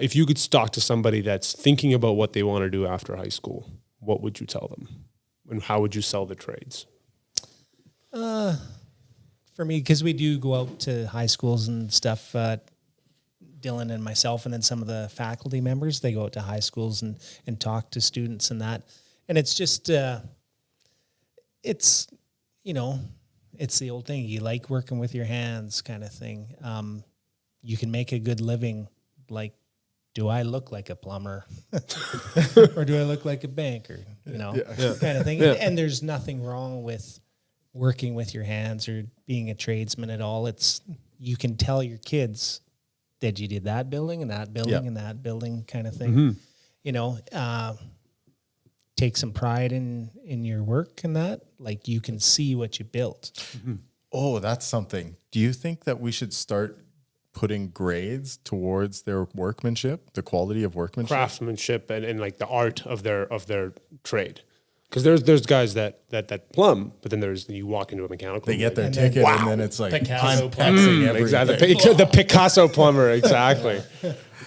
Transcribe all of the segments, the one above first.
if you could talk to somebody that's thinking about what they want to do after high school, what would you tell them? And how would you sell the trades? For me, because we do go out to high schools and stuff, Dylan and myself, and then some of the faculty members, they go out to high schools and talk to students and that. And it's just, it's, you know, it's the old thing. You like working with your hands kind of thing. You can make a good living. Like, do I look like a plumber or do I look like a banker? You know, kind of thing. Yeah. And there's nothing wrong with working with your hands or being a tradesman at all. It's, you can tell your kids that you did that building and that building and that building kind of thing. Mm-hmm. You know, take some pride in your work and that, like you can see what you built. Mm-hmm. Oh, that's something. Do you think that we should start putting grades towards their workmanship, the quality of workmanship, craftsmanship, and like the art of their trade? Because there's guys that plumb, but then there's, you walk into a mechanical. They get their ticket, and then it's like Picasso plumber. Exactly, the Picasso plumber. Exactly.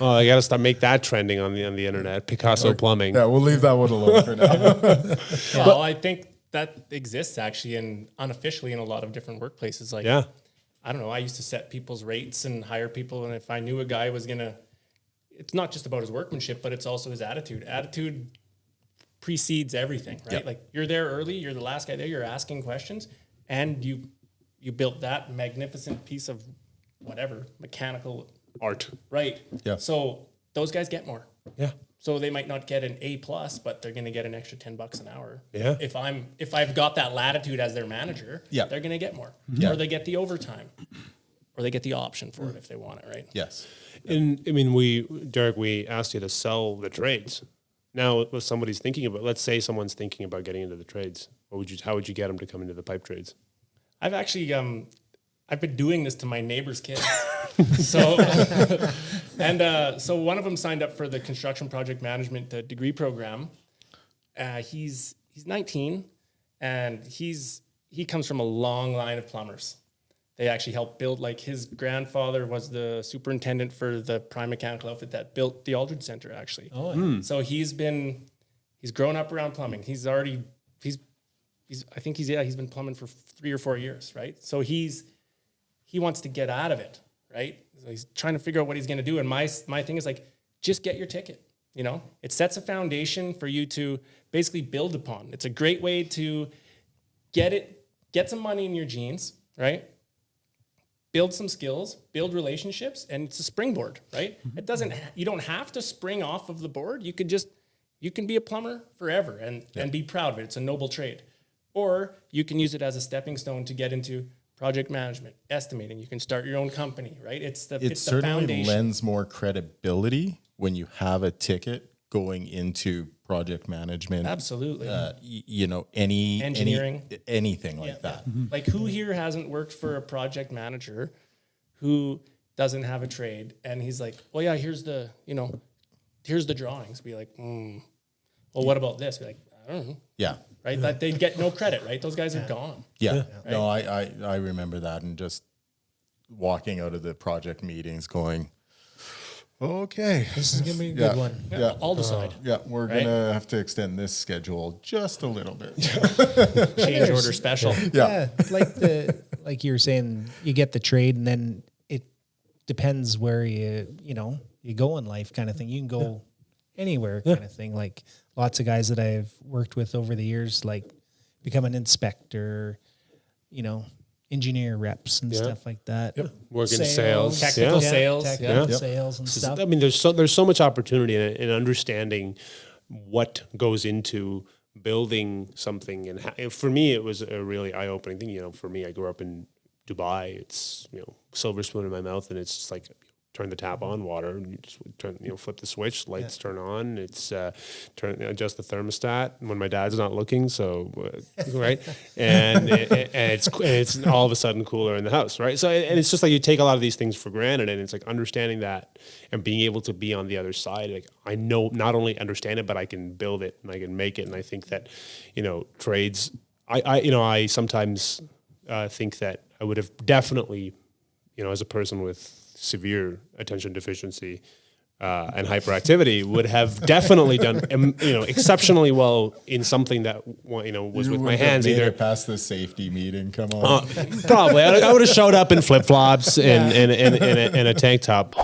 Oh, I got to start make that trending on the internet. Picasso plumbing. Yeah, we'll leave that one alone for now. Well, I think that exists actually, and unofficially in a lot of different workplaces. Like, I don't know. I used to set people's rates and hire people, and if I knew a guy was gonna, it's not just about his workmanship, but it's also his attitude. Attitude precedes everything, right? Like, you're there early, you're the last guy there, you're asking questions, and you built that magnificent piece of whatever, mechanical art. Right. Yeah. So those guys get more. Yeah. So they might not get an A+, but they're going to get an extra $10 an hour. Yeah. If I've got that latitude as their manager, they're going to get more. Yeah. Or they get the overtime. Or they get the option for it if they want it, right? Yes. And I mean, Derrick, we asked you to sell the trades. Now, if somebody's thinking about, let's say someone's thinking about getting into the trades, how would you get them to come into the pipe trades? I've actually, I've been doing this to my neighbor's kids. So one of them signed up for the construction project management degree program. He's 19, and he comes from a long line of plumbers. They actually helped build, like, his grandfather was the superintendent for the prime mechanical outfit that built the Aldridge Center, actually. Oh, yeah. So he's grown up around plumbing. He's been plumbing for 3 or 4 years, right? So he wants to get out of it, right? So he's trying to figure out what he's going to do. And my thing is, like, just get your ticket. You know, it sets a foundation for you to basically build upon. It's a great way to get some money in your jeans, right? Build some skills, build relationships, and it's a springboard, right? You don't have to spring off of the board. You can be a plumber forever and be proud of it. It's a noble trade. Or you can use it as a stepping stone to get into project management, estimating. You can start your own company, right? It certainly foundation. lends more credibility when you have a ticket going into project management. Absolutely. Any engineering, anything like that. Mm-hmm. Like, who here hasn't worked for a project manager who doesn't have a trade? And he's like, well, yeah, here's the drawings. Be like, well, what about this? Be like, I don't know. Yeah. Right? That they get no credit, right? Those guys are gone. Yeah. Right? No, I remember that, and just walking out of the project meetings going, okay, This is going to be a good one. Yeah. I'll decide. We're going to have to extend this schedule just a little bit. Change order special. Yeah. Like you were saying, you get the trade, and then it depends where you go in life kind of thing. You can go anywhere kind of thing. Like, lots of guys that I've worked with over the years, like, become an inspector, engineer reps and stuff like that. Yep. Work in sales. Technical sales. Technical sales and stuff. I mean, there's so much opportunity in understanding what goes into building something. And for me, it was a really eye-opening thing. For me, I grew up in Dubai. It's, silver spoon in my mouth, and it's just like, turn the tap on, water, and you just flip the switch, lights turn on. It's adjust the thermostat when my dad's not looking. So right, and it's all of a sudden cooler in the house, right? So and it's just like you take a lot of these things for granted, and it's like understanding that and being able to be on the other side. Like, I know not only understand it, but I can build it and I can make it. And I think that trades. I sometimes think that I would have definitely, as a person with severe attention deficiency, and hyperactivity would have definitely done exceptionally well in something that was with my hands. Either past the safety meeting. Come on, probably I would have showed up in flip flops and a tank top.